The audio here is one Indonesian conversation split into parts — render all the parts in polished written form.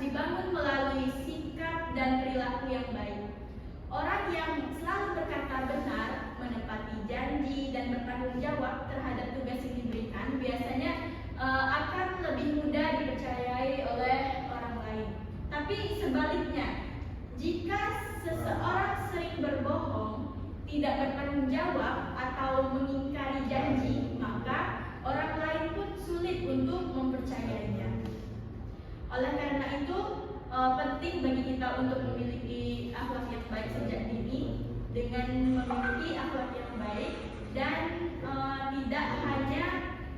dibangun melalui sikap dan perilaku yang baik. Orang yang selalu berkata benar, menepati janji, dan bertanggung jawab terhadap tugas yang diberikan biasanya akan lebih mudah dipercayai oleh orang lain. Tapi sebaliknya, jika seseorang sering berbohong, tidak bertanggung jawab, atau mengingkari janji, maka orang lain pun sulit untuk mempercayainya. Oleh karena itu, penting bagi kita untuk memiliki akhlak yang baik sejak dini. Dengan memiliki akhlak yang baik dan tidak hanya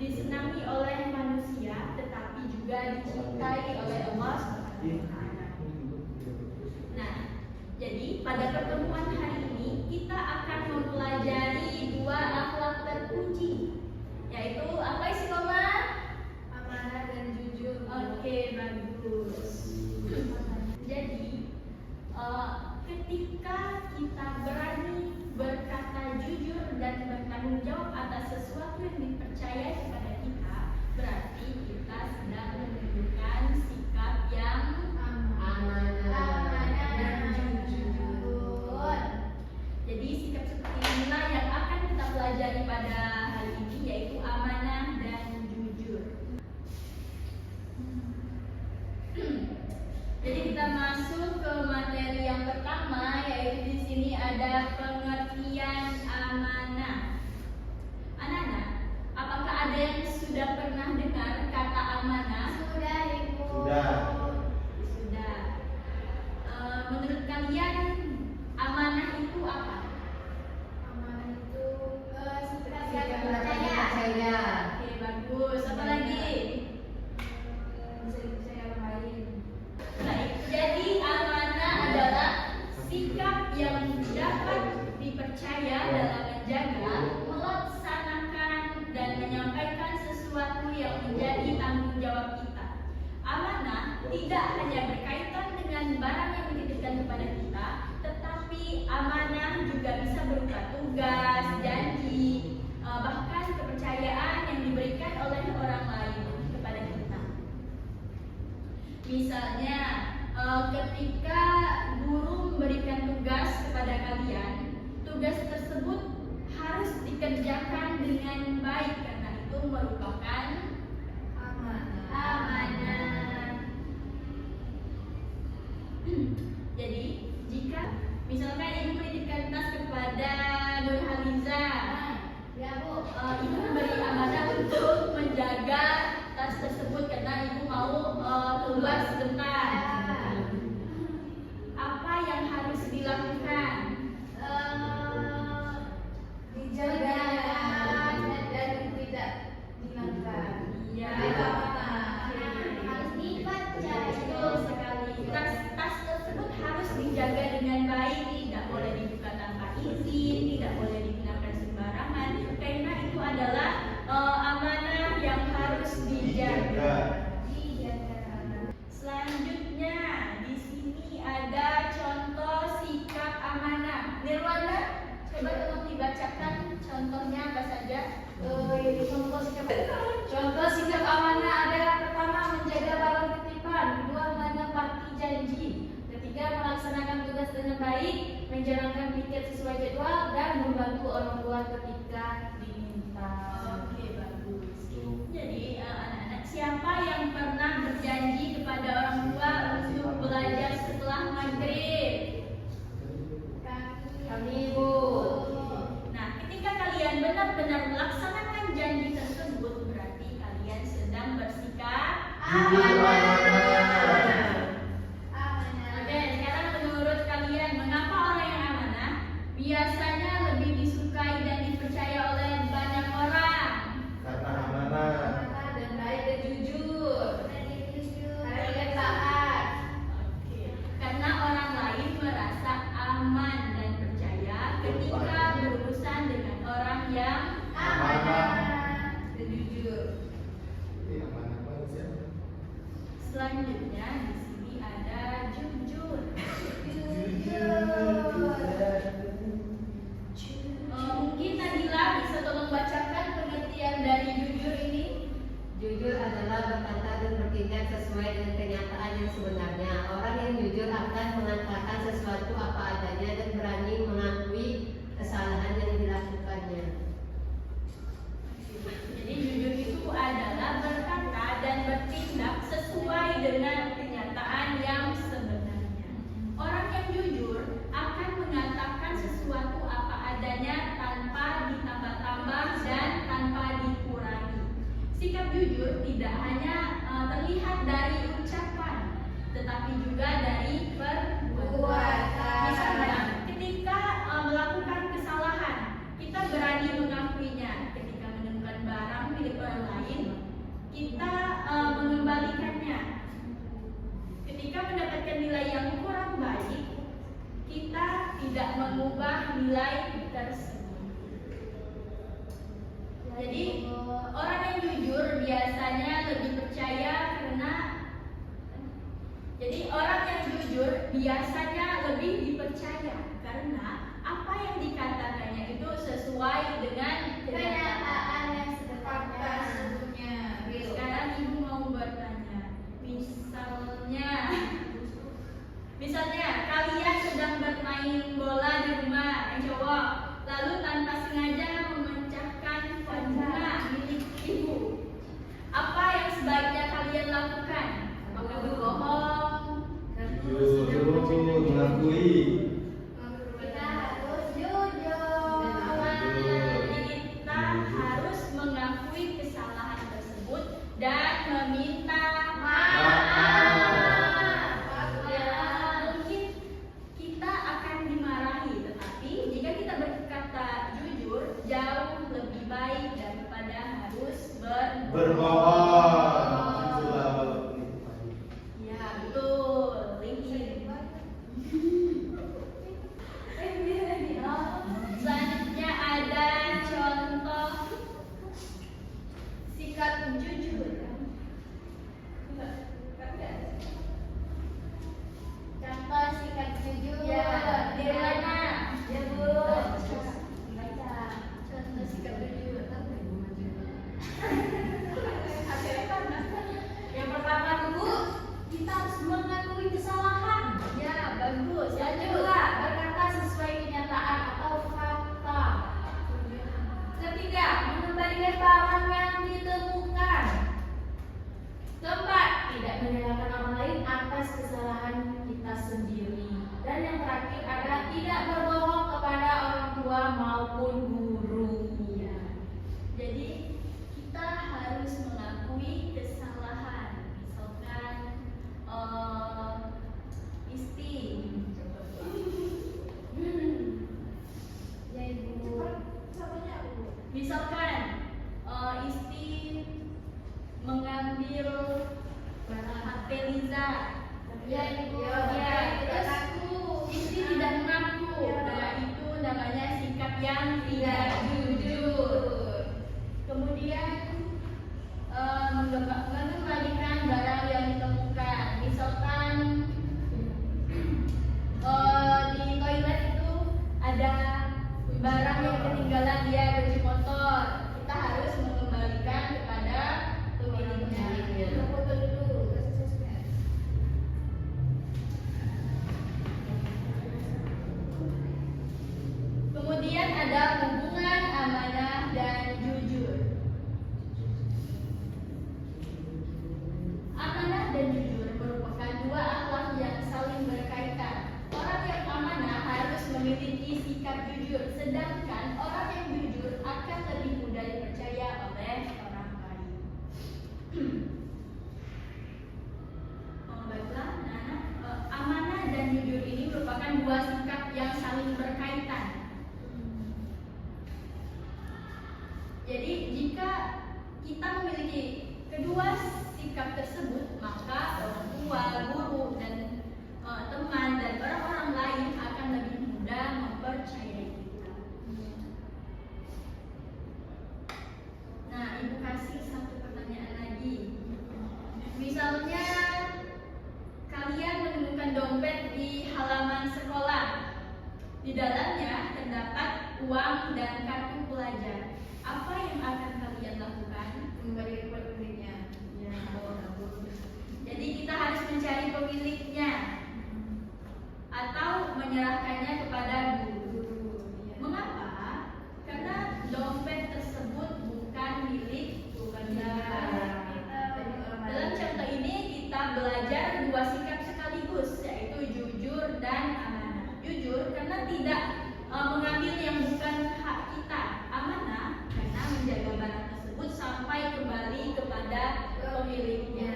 disenangi oleh manusia, tetapi juga dicintai oleh Allah SWT. Nah, jadi pada pertemuan hari ini kita akan mempelajari dua akhlak terpuji, yaitu apa istiqomah? Amanah dan jujur. Oke, bagus. Jadi ketika kita berani berkata jujur dan bertanggung jawab atas sesuatu yang dipercaya kepada kita, berarti kita sedang menunjukkan sikap yang amanah dan jujur. Jadi sikap seperti inilah yang akan kita pelajari pada hari ini, yaitu amanah dan jujur. Jadi kita masuk ke materi yang pertama, yaitu di sini ada pengertian amanah. Anak-anak, apakah ada yang sudah pernah dengar kata amanah? Sudah, Ibu. Sudah. Menurut kalian amanah itu apa? Amanah itu sikap percaya. Oke, bagus. Apa lagi? Jadi amanah adalah sikap yang dapat dipercaya dalam menjaga, melaksanakan, dan menyampaikan sesuatu yang menjadi tanggung jawab kita. Amanah tidak hanya berkaitan dengan barang yang dititipkan kepada kita, tetapi amanah juga bisa berupa tugas, janji, bahkan kepercayaan yang diberikan oleh orang lain kepada kita. Misalnya, ketika guru memberikan tugas kepada kalian, tugas tersebut harus dikerjakan dengan baik karena itu merupakan amanah. Jadi, jika misalkan ibu menitipkan tas kepada Nurhaliza, ibu memberi amanah untuk menjaga tas tersebut karena ibu mau keluar sebentar. Apa yang harus dilakukan? Dijaga dan tidak dihilangkan. Iya. Harus dibaca. Betul sekali. Tas tersebut harus dijaga dengan baik, tidak boleh dibuka tanpa izin, tidak boleh digunakan sembarangan, karena itu adalah amanah yang harus dijaga. Selanjutnya di sini ada contoh sikap amanah. Nirwana, coba tolong dibacakan contohnya apa saja? Contoh sikap amanah adalah pertama menjaga barang titipan, kedua menepati janji, ketiga melaksanakan tugas dengan baik, menjalankan piket sesuai jadwal, dan membantu orang tua ketika diminta. Oke, bagus. Jadi anak-anak, siapa yang pernah berjanji kepada orang tua untuk belajar setelah maghrib? Kami, Ibu. Nah, ketika kalian benar-benar melaksanakan janji tersebut, berarti kalian sedang bersikap amanah. Oke, sekarang menurut kalian, mengapa orang yang amanah biasanya lebih disukai dan dipercaya yang jujur akan mengatakan sesuatu apa adanya dan berani mengakui kesalahan yang dilakukannya. Jadi jujur itu adalah berkata dan bertindak sesuai dengan kenyataan yang sebenarnya. Orang yang jujur akan mengatakan sesuatu apa adanya tanpa ditambah-tambah dan tanpa dikurangi. Sikap jujur tidak hanya terlihat dari ucapan, tetapi juga dari perbuatan. Misalnya, ketika melakukan kesalahan, kita berani mengakuinya. Ketika menemukan barang milik orang lain, kita mengembalikannya. Ketika mendapatkan nilai yang kurang baik, kita tidak mengubah nilai tersebut. Jadi orang yang jujur biasanya lebih percaya karena apa yang dikatakannya itu sesuai dengan kenyataan yang sebenarnya. Sekarang ibu mau bertanya, misalnya kalian sedang bermain bola di rumah yang cowok, lalu tanpa sengaja memecahkan pohon bunga milik ibu. Apa yang sebaiknya kalian lakukan? Apakah berbohong? Jujur, mengakui. Kita harus jujur. Jadi kita harus mengakui kesalahan tersebut dan meminta maaf. Ya, mungkin kita akan dimarahi, tetapi jika kita berkata jujur, jauh lebih baik daripada harus Berbohong. Itulah. Ya, betul. Selanjutnya ada contoh sikap jujur. Contoh sikap jujur. Ya, di mana? Ya, Bu. Baca. Contoh sikap jujur. Yang pertama dulu, kita harus mengakui kesalahan. Ya, bagus. Yang kedua, berkata sesuai kenyataan atau fakta. Ketiga, mengembalikan barang yang ditemukan. Keempat, tidak menyalahkan orang lain atas kesalahan kita sendiri. Dan yang terakhir adalah tidak berbohong kepada orang tua maupun guru. Ya. Jadi kita harus mengakui kesalahan. Misalkan Isti mengambil HP Liza. Ya, Ibu. Ya, terus Isti tidak mengaku. Nah, itu namanya sikap yang tidak jujur. Kemudian mengembalikan barang yang ditemukan. Misalkan di toilet itu ada barang yang ketinggalan, dia kunci motor. Kita harus mengembalikan kepada pemiliknya. Kemudian ada hubungan amanah dan jujur. Amanah dan jujur merupakan dua akhlak yang saling berkaitan. Orang yang amanah harus memiliki sikap jujur, sedangkan orang yang jujur akan lebih mudah dipercaya oleh orang lain. Baiklah, amanah dan jujur ini merupakan dua sikap yang saling berkaitan. Jadi jika kita memiliki kedua sikap tersebut, maka orang tua, guru, dan teman dan orang-orang lain akan lebih mudah mempercayai kita. Nah, Ibu kasih satu pertanyaan lagi. Misalnya kalian menemukan dompet di halaman sekolah. Di dalamnya terdapat uang dan kartu pelajar. Apa yang akan kalian lakukan? Mengembalikan pemiliknya. Ya, jadi kita harus mencari pemiliknya. menyerahkannya kepada guru. Mengapa? Karena dompet tersebut bukan milik kita. Dalam contoh ini kita belajar dua sikap sekaligus, yaitu jujur dan amanah. Jujur karena tidak mengambil yang bukan hak kita. Amanah karena menjaga barang tersebut sampai kembali kepada pemiliknya.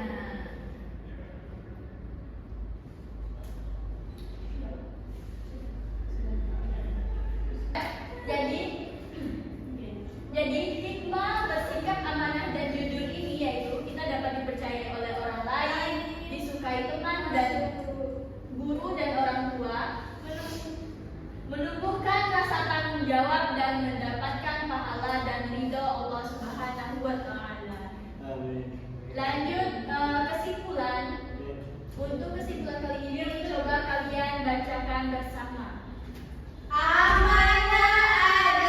Jadi hikmah bersikap amanah dan jujur ini yaitu kita dapat dipercayai oleh orang lain, disukai teman dan guru dan orang tua, menumbuhkan rasa tanggung jawab dan mendapatkan pahala dan ridho Allah Subhanahu wa Ta'ala. Lanjut kesimpulan. Untuk kesimpulan kali ini coba kalian bacakan bersama. Amanah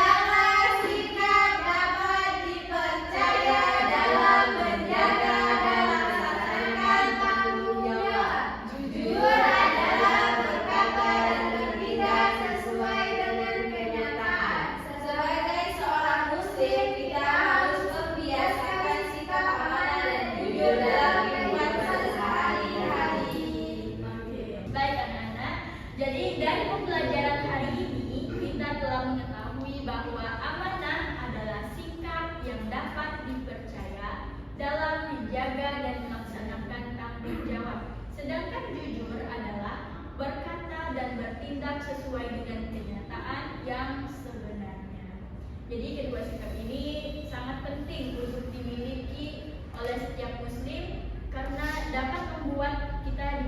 adalah sikap dapat dipercaya dalam menjaga dan melaksanakan tanggung jawab. Jujur adalah berkata dan bertindak sesuai dengan kenyataan. Sebagai seorang muslim, kita harus membiasakan sikap amanah dan jujur dalam kehidupan sehari-hari. Baik anak-anak, jadi dari pembelajaran hari ini kita telah mengetahui bahwa amanah adalah sikap yang dapat dipercaya dalam menjaga dan melaksanakan tanggung jawab. Sedangkan jujur adalah berkata dan bertindak sesuai dengan kenyataan yang sebenarnya. Jadi kedua sikap ini sangat penting untuk dimiliki oleh setiap muslim karena dapat membuat kita